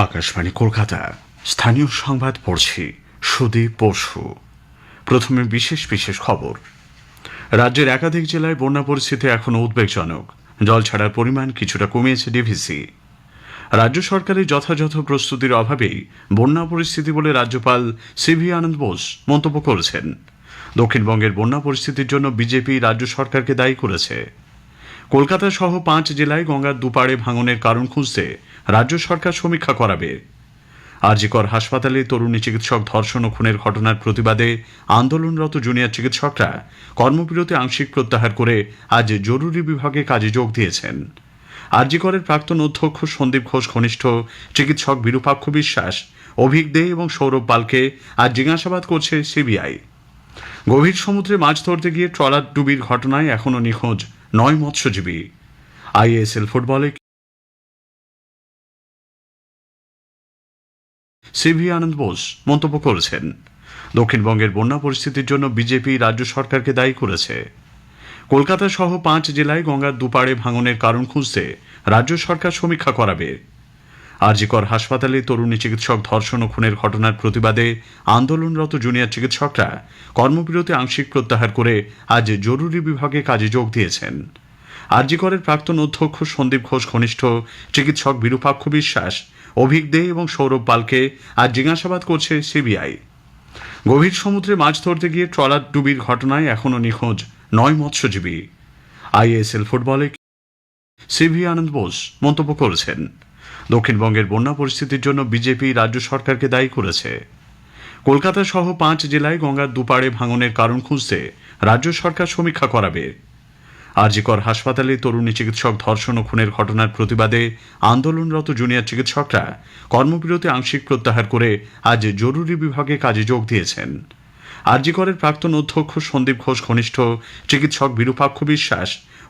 আকাশবাণী কলকাতা স্থানীয় সংবাদ পড়ছি সুদীপ পরশু। প্রথমে বিশেষ বিশেষ খবর। রাজ্যের একাধিক জেলায় বন্যা পরিস্থিতি এখনও উদ্বেগজনক। জল ছাড়ার পরিমাণ কিছুটা কমিয়েছে ডিভিসি। রাজ্য সরকারের যথাযথ প্রস্তুতির অভাবেই বন্যা পরিস্থিতি বলে রাজ্যপাল সিভি আনন্দ বোস মন্তব্য করেছেন। দক্ষিণবঙ্গের বন্যা পরিস্থিতির জন্য বিজেপি রাজ্য সরকারকে দায়ী করেছে। কলকাতা সহ 5 জেলায় গঙ্গার দুপাড়ে ভাঙনের কারণ খুঁজতে রাজ্য সরকার সমীক্ষা করাবে। আরজিকর হাসপাতালে তরুণী চিকিৎসক ধর্ষণ ও খুনের ঘটনার প্রতিবাদে আন্দোলনরত জুনিয়র চিকিৎসকরা কর্মবিরতি আংশিক প্রত্যাহার করে আজ জরুরি বিভাগে কাজে যোগ দিয়েছেন। আরজিকরের প্রাক্তন অধ্যক্ষ সন্দীপ ঘোষ ঘনিষ্ঠ চিকিৎসক বিরূপাক্ষ বিশ্বাস, অভিক দে এবং সৌরভ পালকে আজ জিজ্ঞাসাবাদ করছে সিবিআই। গভীর সমুদ্রে মাছ ধরতে গিয়ে ট্রলার ডুবির ঘটনায় এখনও নিখোঁজ 9 মৎস্যজীবী। আইএসএল ফুটবলে সিভি আনন্দ বোস মন্তব্য করেছেন। দক্ষিণবঙ্গের বন্যা পরিস্থিতির জন্য বিজেপি রাজ্য সরকারকে দায়ী করেছে। কলকাতা সহ 5 জেলায় গঙ্গার দুপাড়ে ভাঙনের কারণ খুঁজতে রাজ্য সরকার সমীক্ষা করাবে। আরজিকর হাসপাতালে তরুণী চিকিৎসক ধর্ষণ ও খুনের ঘটনার প্রতিবাদে আন্দোলনরত জুনিয়র চিকিৎসকরা কর্মবিরতি আংশিক প্রত্যাহার করে আজ জরুরি বিভাগে কাজে যোগ দিয়েছেন। আরজিকরের প্রাক্তন অধ্যক্ষ সন্দীপ ঘোষ ঘনিষ্ঠ চিকিৎসক বিরূপাক্ষ বিশ্বাস, অভিক দে এবং সৌরভ পালকে আজ জিজ্ঞাসাবাদ করছে সিবিআই। গভীর সমুদ্রে মাছ ধরতে গিয়ে ট্রলার ডুবির ঘটনায় এখনও নিখোঁজ 9 মৎস্যজীবী। আইএসএল ফুটবলে সিভি আনন্দ বোস মন্তব্য করেছেন। দক্ষিণবঙ্গের বন্যা পরিস্থিতির জন্য বিজেপি রাজ্য সরকারকে দায়ী করেছে। কলকাতা সহ 5 জেলায় গঙ্গার দুপাড়ে ভাঙনের কারণ খুঁজতে রাজ্য সরকার সমীক্ষা করাবে। আরজিকর হাসপাতালে তরুণী চিকিৎসক ধর্ষণ ও খুনের ঘটনার প্রতিবাদে আন্দোলনরত জুনিয়র চিকিৎসকরা কর্মবিরতি আংশিক প্রত্যাহার করে আজ জরুরি বিভাগে কাজে যোগ দিয়েছেন। আরজিকরের প্রাক্তন অধ্যক্ষ সন্দীপ ঘোষ ঘনিষ্ঠ চিকিৎসক বিরূপাক্ষ বিশ্বাস,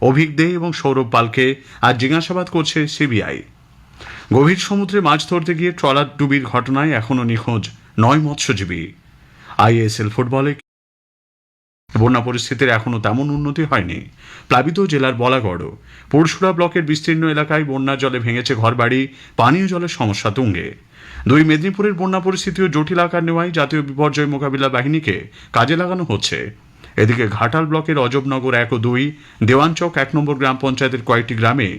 অভিক দে এবং সৌরভ পালকে আজ জিজ্ঞাসাবাদ করছে সিবিআই। গভীর সমুদ্রে মাছ ধরতে গিয়ে ট্রলার ডুবির ঘটনায় এখনও নিখোঁজ 9 মৎস্যজীবী। আইএসএল ফুটবলে বন্যা পরিস্থিতির এখনও তেমন উন্নতি হয়নি। প্লাবিত জেলার বলাগড়, পরশুরা ব্লকের বিস্তীর্ণ এলাকায় বন্যার জলে ভেঙেছে ঘরবাড়ি, পানীয় জলের সমস্যা তুঙ্গে। 2 মেদিনীপুরের বন্যা পরিস্থিতিও জটিল আকার নেওয়ায় জাতীয় বিপর্যয় মোকাবিলা বাহিনীকে কাজে লাগানো হচ্ছে। এদিকে ঘাটাল ব্লকের অজবনগর 1 ও 2, দেওয়ানচক 1 নম্বর গ্রাম পঞ্চায়েতের কয়েকটি গ্রামে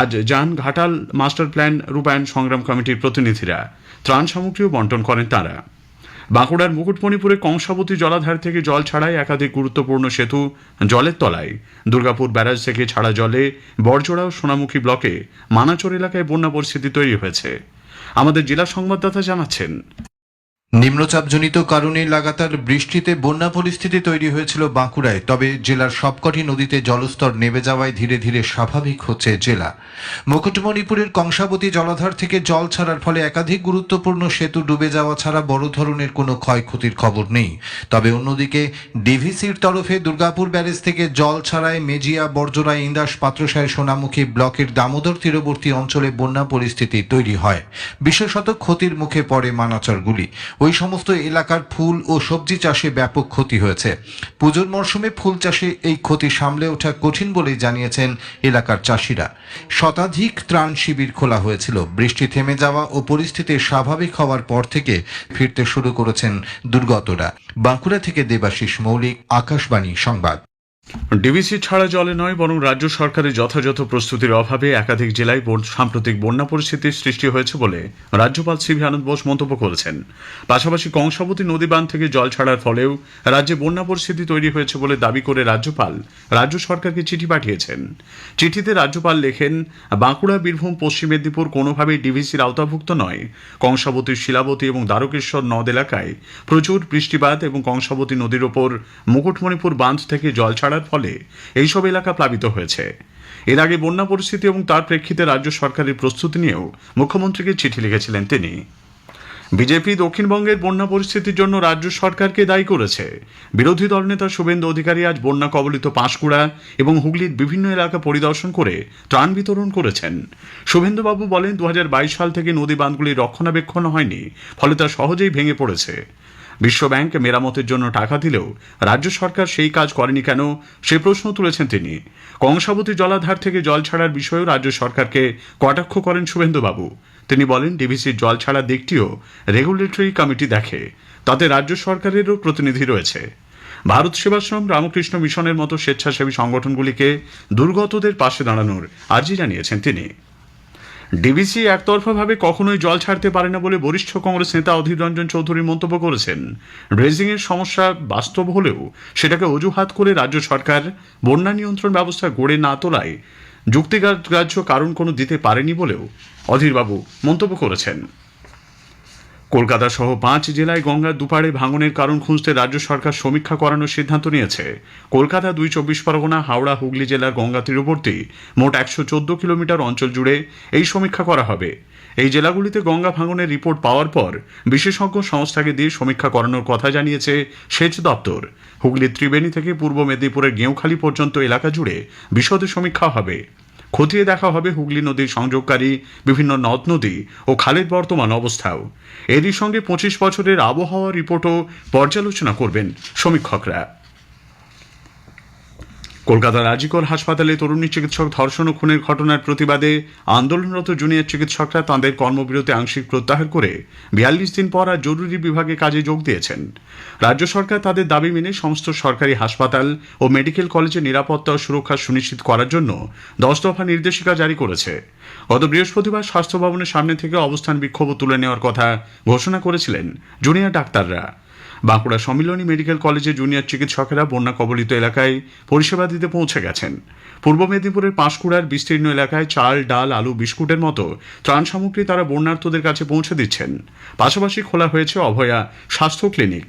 আজ যান ঘাটাল মাস্টার প্ল্যান রূপায়ণ সংগ্রাম কমিটির প্রতিনিধিরা। ত্রাণ সামগ্রীও বন্টন করেন তাঁরা। বাঁকুড়ার মুকুটমণিপুরে কংসাবতী জলাধার থেকে জল ছাড়ায় একাধিক গুরুত্বপূর্ণ সেতু জলের তলায়। দুর্গাপুর ব্যারাজ থেকে ছাড়া জলে বড়জোড়া ও সোনামুখী ব্লকে মানাচর এলাকায় বন্যা পরিস্থিতি তৈরি হয়েছে। আমাদের জেলা সংবাদদাতা জানাচ্ছেন, নিম্নচাপজনিত কারণে লাগাতার বৃষ্টিতে বন্যা পরিস্থিতি তৈরি হয়েছিল বাঁকুড়ায়। তবে জেলার সবকটি নদীতে জলস্তর নেমে যাওয়ায় ধীরে ধীরে স্বাভাবিক হচ্ছে জেলা। মুকুটমণিপুরের কংসাবতী জলাধার থেকে জল ছাড়ার ফলে একাধিক গুরুত্বপূর্ণ সেতু ডুবে যাওয়া ছাড়া বড় ধরনের কোনো ক্ষয়ক্ষতির খবর নেই। তবে অন্যদিকে ডিভিসির তরফে দুর্গাপুর ব্যারেজ থেকে জল ছাড়ায় মেজিয়া, বড়জোড়া, ইন্দাস, পাত্রসায়, সোনামুখী ব্লকের দামোদর তীরবর্তী অঞ্চলে বন্যা পরিস্থিতি তৈরি হয়। বিশেষত ক্ষতির মুখে পড়ে মানাচরগুলি। ওই সমস্ত এলাকার ফুল ও সবজি চাষে ব্যাপক ক্ষতি হয়েছে। পুজোর মরশুমে ফুল চাষে এই ক্ষতি সামলে ওঠা কঠিন বলেই জানিয়েছেন এলাকার চাষিরা। শতাধিক ত্রাণ শিবির খোলা হয়েছিল। বৃষ্টি থেমে যাওয়া ও পরিস্থিতি স্বাভাবিক হওয়ার পর থেকে ফিরতে শুরু করেছেন দুর্গতরা। বাঁকুড়া থেকে দেবাশিস মৌলিক, আকাশবাণী সংবাদ। ডিভিসি ছাড়া জলে নয়, বরং রাজ্য সরকারের যথাযথ প্রস্তুতির অভাবে একাধিক জেলায় সাম্প্রতিক বন্যা পরিস্থিতির সৃষ্টি হয়েছে বলে রাজ্যপাল সিভি আনন্দ বোস মন্তব্য করেছেন। পাশাপাশি কংসাবতী নদী বাঁধ থেকে জল ছাড়ার ফলেও রাজ্যে বন্যা পরিস্থিতি তৈরি হয়েছে বলে দাবি করে রাজ্যপাল রাজ্য সরকারকে চিঠি পাঠিয়েছেন। চিঠিতে রাজ্যপাল লেখেন, বাঁকুড়া, বীরভূম, পশ্চিম মেদিনীপুর কোনোভাবেই ডিভিসির আওতাভুক্ত নয়। কংসাবতী, শিলাবতী এবং দ্বারকেশ্বর নদ এলাকায় প্রচুর বৃষ্টিপাত এবং কংসাবতী নদীর ওপর মুকুটমণিপুর বাঁধ থেকে জল ছাড়ার ফলে এইসব এলাকা প্লাবিত হয়েছে। এর আগে বন্যা পরিস্থিতি এবং তার প্রেক্ষিতে রাজ্য সরকারের প্রস্তুতি নিয়েও মুখ্যমন্ত্রীকে চিঠি লিখেছিলেন তিনি। বিজেপি দক্ষিণবঙ্গের বন্যা পরিস্থিতির জন্য রাজ্য সরকারকে দায়ী করেছে। বিরোধী দলনেতা শুভেন্দু অধিকারী আজ বন্যা কবলিত পাঁশকুড়া এবং হুগলির বিভিন্ন এলাকা পরিদর্শন করে ত্রাণ বিতরণ করেছেন। শুভেন্দুবাবু বলেন, 2022 সাল থেকে নদী বাঁধগুলির রক্ষণাবেক্ষণ হয়নি, ফলে তা সহজেই ভেঙে পড়েছে। বিশ্বব্যাংক মেরামতের জন্য টাকা দিলেও রাজ্য সরকার সেই কাজ করেনি কেন, সে প্রশ্ন তুলেছেন তিনি। কংসাবতী জলাধার থেকে জল ছাড়ার বিষয়েও রাজ্য সরকারকে কটাক্ষ করেন শুভেন্দুবাবু। তিনি বলেন, ডিভিসির জল ছাড়ার দিকটিও রেগুলেটরি কমিটি দেখে, তাতে রাজ্য সরকারেরও প্রতিনিধি রয়েছে। ভারত সেবাশ্রম, রামকৃষ্ণ মিশনের মতো স্বেচ্ছাসেবী সংগঠনগুলিকে দুর্গতদের পাশে দাঁড়ানোর আর্জি জানিয়েছেন তিনি। ডিভিসি একতরফাভাবে কখনোই জল ছাড়তে পারে না বলে বরিষ্ঠ কংগ্রেস নেতা অধীর রঞ্জন চৌধুরী মন্তব্য করেছেন। ড্রেজিংয়ের সমস্যা বাস্তব হলেও সেটাকে অজুহাত করে রাজ্য সরকার বন্যা নিয়ন্ত্রণ ব্যবস্থা গড়ে না তোলায় যুক্তিগ্রাহ্য কারণ কোনো দিতে পারেনি বলেও অধীরবাবু মন্তব্য করেছেন। কলকাতা সহ 5 জেলায় গঙ্গার দুপাড়ে ভাঙনের কারণ খুঁজতে রাজ্য সরকার সমীক্ষা করানোর সিদ্ধান্ত নিয়েছে। কলকাতা, 2 চব্বিশ পরগনা, হাওড়া, হুগলি জেলার গঙ্গা তীরবর্তী মোট 114 কিলোমিটার অঞ্চল জুড়ে এই সমীক্ষা করা হবে। এই জেলাগুলিতে গঙ্গা ভাঙনের রিপোর্ট পাওয়ার পর বিশেষজ্ঞ সংস্থাকে দিয়ে সমীক্ষা করানোর কথা জানিয়েছে সেচ দপ্তর। হুগলির ত্রিবেণী থেকে পূর্ব মেদিনীপুরের গেঁওখালি পর্যন্ত এলাকা জুড়ে বিশদে সমীক্ষা হবে। খতিয়ে দেখা হবে হুগলি নদীর সংযোগকারী বিভিন্ন নদ নদী ও খালের বর্তমান অবস্থাও। এরই সঙ্গে 25 বছরের আবহাওয়া রিপোর্টও পর্যালোচনা করবেন সমীক্ষকরা। কলকাতার আজিকর হাসপাতালে তরুণী চিকিৎসক ধর্ষণ ও খুনের ঘটনার প্রতিবাদে আন্দোলনরত জুনিয়র চিকিৎসকরা তাঁদের কর্মবিরতি আংশিক প্রত্যাহার করে 42 দিন পর আর জরুরি বিভাগে কাজে যোগ দিয়েছেন। রাজ্য সরকার তাদের দাবি মেনে সমস্ত সরকারি হাসপাতাল ও মেডিকেল কলেজে নিরাপত্তা ও সুরক্ষা সুনিশ্চিত করার জন্য 10 দফা নির্দেশিকা জারি করেছে। গত বৃহস্পতিবার স্বাস্থ্য ভবনের সামনে থেকে অবস্থান বিক্ষোভ তুলে নেওয়ার কথা ঘোষণা করেছিলেন জুনিয়র ডাক্তাররা। বাঁকুড়া সম্মিলনী মেডিকেল কলেজে জুনিয়র চিকিৎসকেরা বন্যা কবলিত এলাকায় পরিষেবা দিতে পৌঁছে গেছেন। পূর্ব মেদিনীপুরের পাঁশকুড়ার বিস্তীর্ণ এলাকায় চাল, ডাল, আলু, বিস্কুটের মতো ত্রাণ সামগ্রী তারা বন্যার্তদের কাছে পৌঁছে দিচ্ছেন। পাশাপাশি খোলা হয়েছে অভয়া স্বাস্থ্য ক্লিনিক।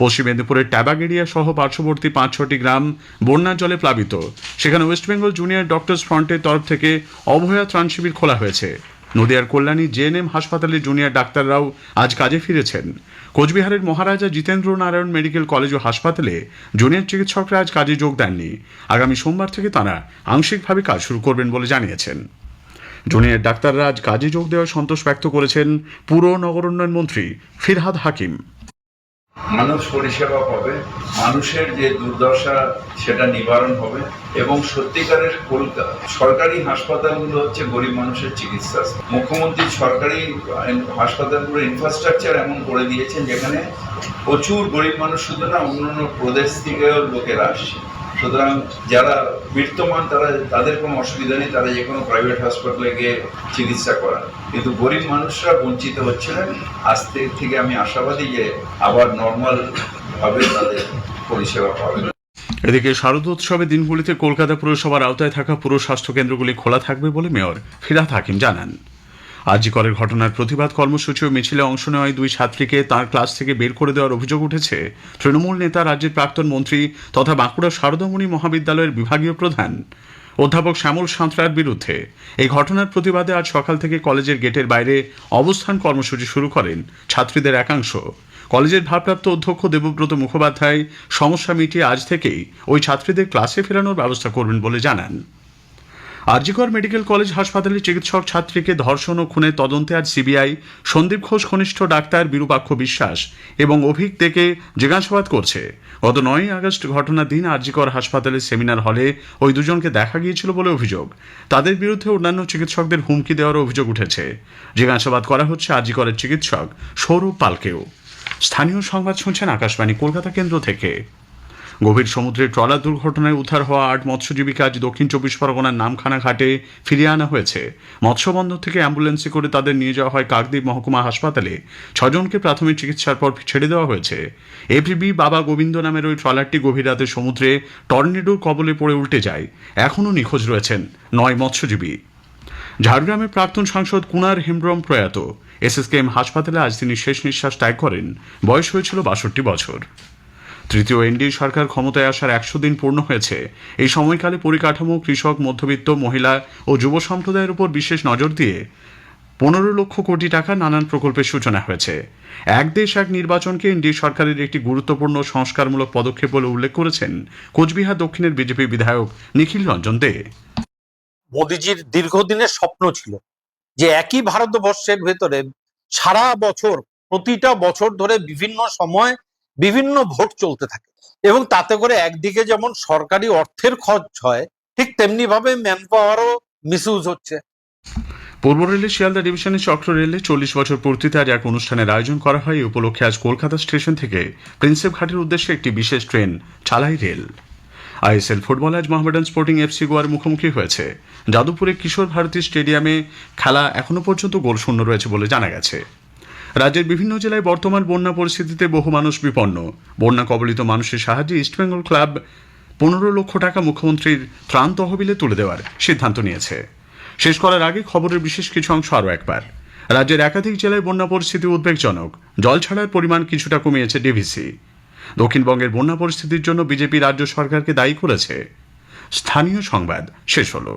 পশ্চিম মেদিনীপুরের ট্যাবাগেরিয়া সহ পার্শ্ববর্তী 5-6টি গ্রাম বন্যার জলে প্লাবিত। সেখানে ওয়েস্ট বেঙ্গল জুনিয়র ডক্টরস ফ্রন্টের তরফ থেকে অভয়া ত্রাণ শিবির খোলা হয়েছে। নদিয়ার কল্যাণী জেএনএম হাসপাতালে জুনিয়র ডাক্তাররাও আজ কাজে ফিরেছেন। কোচবিহারের মহারাজা জিতেন্দ্র নারায়ণ মেডিকেল কলেজ ও হাসপাতালে জুনিয়র চিকিৎসকরা আজ কাজে যোগ দেননি। আগামী সোমবার থেকে তাঁরা আংশিকভাবে কাজ শুরু করবেন বলে জানিয়েছেন। জুনিয়র ডাক্তাররা আজ কাজে যোগ দেওয়ার সন্তোষ ব্যক্ত করেছেন পুর নগরোন্নয়ন মন্ত্রী ফিরহাদ হাকিম। মানুষ পরিষেবা পাবে, মানুষের যে দুর্দশা সেটা নিবারণ হবে এবং সত্যিকারের সরকারি হাসপাতালগুলো হচ্ছে গরিব মানুষের চিকিৎসা। মুখ্যমন্ত্রী সরকারি হাসপাতালগুলোর ইনফ্রাস্ট্রাকচার এমন করে দিয়েছেন যেখানে প্রচুর গরিব মানুষ শুধু না, অন্যান্য প্রদেশ থেকেও লোকেরা আসছে। সুতরাং যারা বিত্তমান তাদের কোনো অসুবিধা নেই, তারা যে কোনো প্রাইভেট হাসপাতালে গিয়ে চিকিৎসা করান, কিন্তু গরিব মানুষরা বঞ্চিত হচ্ছিলেন। আজ থেকে আমি আশাবাদী যে আবার নর্মাল ভাবে তাদের পরিষেবা পাবে। এদিকে শারদোৎসবের দিনগুলিতে কলকাতা পুরসভার আওতায় থাকা পুর স্বাস্থ্য কেন্দ্রগুলি খোলা থাকবে বলে মেয়র ফিরহাদ হাকিম জানান। আজিকরের ঘটনার প্রতিবাদ কর্মসূচি ও মিছিলে অংশ নেওয়া 2 ছাত্রীকে তাঁর ক্লাস থেকে বের করে দেওয়ার অভিযোগ উঠেছে তৃণমূল নেতা, রাজ্যের প্রাক্তন মন্ত্রী তথা বাঁকুড়া শারদামণি মহাবিদ্যালয়ের বিভাগীয় প্রধান অধ্যাপক শ্যামল সাঁতরার বিরুদ্ধে। এই ঘটনার প্রতিবাদে আজ সকাল থেকে কলেজের গেটের বাইরে অবস্থান কর্মসূচি শুরু করেন ছাত্রীদের একাংশ। কলেজের ভারপ্রাপ্ত অধ্যক্ষ দেবব্রত মুখোপাধ্যায় সমস্যা মিটিয়ে আজ থেকেই ওই ছাত্রীদের ক্লাসে ফেরানোর ব্যবস্থা করবেন বলে জানান। আরজিকর মেডিকেল কলেজ হাসপাতালে চিকিৎসক ছাত্রীকে ধর্ষণ ও খুনের তদন্তে আজ সিবিআই সন্দীপ ঘোষ ঘনিষ্ঠ ডাক্তার বিরূপাক্ষ বিশ্বাস এবং অভিক থেকে জিজ্ঞাসাবাদ করছে। গত 9 আগস্ট ঘটনার দিন আরজিকর হাসপাতালের সেমিনার হলে ওই দুজনকে দেখা গিয়েছিল বলে অভিযোগ। তাদের বিরুদ্ধে অন্যান্য চিকিৎসকদের হুমকি দেওয়ার অভিযোগ উঠেছে। জিজ্ঞাসাবাদ করা হচ্ছে আরজিকরের চিকিৎসক সৌরভ পালকেও। স্থানীয় সংবাদ শুনছেন আকাশবাণী কলকাতা কেন্দ্র থেকে। গভীর সমুদ্রে ট্রলার দুর্ঘটনায় উদ্ধার হওয়া 8 মৎস্যজীবীকে আজ দক্ষিণ 24 পরগনার নামখানা ঘাটে ফিরিয়ে আনা হয়েছে। মৎস্যবন্দর থেকে অ্যাম্বুলেন্সে করে তাদের নিয়ে যাওয়া হয় কাকদ্বীপ মহকুমা হাসপাতালে। 6 জনকে প্রাথমিক চিকিৎসার পর ছেড়ে দেওয়া হয়েছে। এভিবি বাবা গোবিন্দ নামের ওই ট্রলারটি গভীর রাতে সমুদ্রে টর্নেডোর কবলে পড়ে উল্টে যায়। এখনও নিখোঁজ রয়েছেন 9 মৎস্যজীবী। ঝাড়গ্রামের প্রাক্তন সাংসদ কুনার হেমব্রম প্রয়াত। এসএসকেএম হাসপাতালে আজ তিনি শেষ নিঃশ্বাস ত্যাগ করেন। বয়স হয়েছিল 62 বছর। তৃতীয় এনডিএ সরকার ক্ষমতায় আসার 100 দিন পূর্ণ হয়েছে। এই সময়কালে পরিকাঠামো, কৃষক, মধ্যবিত্ত, মহিলা ও যুব সম্প্রদায়ের উপর বিশেষ নজর দিয়ে 15 লক্ষ কোটি টাকা নানান প্রকল্পের সূচনা হয়েছে। এক দেশ এক নির্বাচনকে এনডিএ সরকারের একটি গুরুত্বপূর্ণ সংস্কারমূলক পদক্ষেপ বলে উল্লেখ করেছেন কোচবিহার দক্ষিণের বিজেপি বিধায়ক নিখিল রঞ্জন দে। মোদিজির দীর্ঘদিনের স্বপ্ন ছিল যে একই ভারতবর্ষের ভেতরে সারা বছর প্রতিটা বছর ধরে বিভিন্ন সময় বিভিন্ন ভোট চলতে থাকে এবং তাতে করে একদিকে যেমন সরকারি অর্থের খরচ হয়, ঠিক তেমনি ভাবে ম্যান পাওয়ারও মিসইউজ হচ্ছে। পূর্ব রেলের শিয়ালদা ডিভিশনের চক্র রেলে 40 বছর পূর্তিতে আজ এক অনুষ্ঠানের আয়োজন করা হয়। এই উপলক্ষে আজ কলকাতা স্টেশন থেকে প্রিন্সেপ ঘাটের উদ্দেশ্যে একটি বিশেষ ট্রেন চালাই রেল। আইএসএল ফুটবল আজ মোহামেডান স্পোর্টিং এফসি গোয়ার মুখোমুখি হয়েছে। যাদবপুরে কিশোর ভারতী স্টেডিয়ামে খেলা এখনো পর্যন্ত গোলশূন্য রয়েছে বলে জানা গেছে। রাজ্যের বিভিন্ন জেলায় বর্তমান বন্যা পরিস্থিতিতে বহু মানুষ বিপন্ন। বন্যা কবলিত মানুষের সাহায্যে ইস্টবেঙ্গল ক্লাব 15 লক্ষ টাকা মুখ্যমন্ত্রীর ত্রাণ তহবিলে তুলে দেওয়ার সিদ্ধান্ত নিয়েছে। শেষ করার আগে খবরের বিশেষ কিছু অংশ আরও একবার। রাজ্যের একাধিক জেলায় বন্যা পরিস্থিতি উদ্বেগজনক। জল ছাড়ার পরিমাণ কিছুটা কমিয়েছে ডিভিসি। দক্ষিণবঙ্গের বন্যা পরিস্থিতির জন্য বিজেপি রাজ্য সরকারকে দায়ী করেছে। স্থানীয় সংবাদ শেষ হলো।